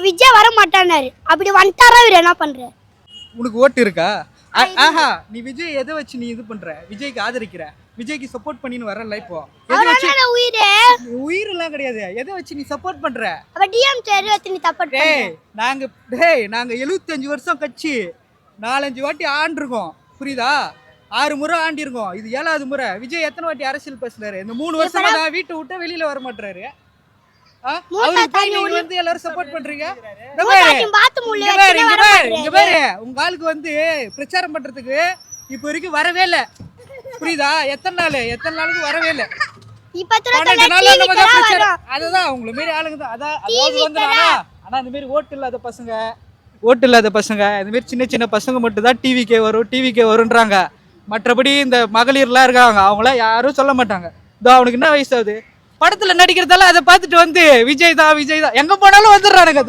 விஜய் வர மாட்டானாரு. அப்படி வந்துட்டாரா இவர் என்ன பண்ற? உனக்கு ஓட்டு இருக்கா? ஆஹா, நீ விஜய் எதை வச்சு நீ இது பண்ற? விஜய்க்கு ஆதரிக்கிற, விஜய்க்கு சப்போர்ட் பண்ணின்னு வரல. இப்போ எதை வச்சு? உயிரே உயிர் எல்லாம் கிடையாது. எதை வச்சு நீ சப்போர்ட் பண்ற? அப்ப டிஎம் சேர் வச்சு நீ சப்போர்ட் பண்ற. நாங்க 75 வருஷம் கட்சி 4-5 வாட்டி ஆண்டிருக்கோம், புரியுதா? 6 முறை ஆண்டிருக்கோம். இது 7வது முறை. விஜய் எத்தனை வாட்டி அரசியல் பேசுறாரு? இந்த 3 வருஷமா தான் வீட்டை விட்டு வெளியில வர மாட்டாரு. அவருக்கு வந்து எல்லாரும் சப்போர்ட் பண்றீங்க. இங்க பாரு, உங்க ஆளுக்கு வந்து பிரச்சாரம் பண்றதுக்கு இப்ப வரைக்கும் வரவே இல்ல, புரியுதா? எத்தனை நாளுக்கு வரவே இல்ல. 12 நாள் நம்ம தான் பிரச்சாரம். அதுதான் உங்களை மாரி ஆளுங்க தான். அதாவது வந்து ஆனா இந்த மாதிரி ஓட்டு இல்லாத பசங்க இந்த மாதிரி சின்ன சின்ன பசங்க மட்டும் தான் டிவிக்கே வரும்ன்றாங்க. மற்றபடி இந்த மகளிர்லாம் இருக்காங்க, அவங்களாம் யாரும் சொல்ல மாட்டாங்க. இதோ அவனுக்கு என்ன வயசாகுது, படத்துல நடிக்கிறதால அதை பார்த்துட்டு வந்து விஜய் தான் எங்க போனாலும் வந்துடுறானுங்க.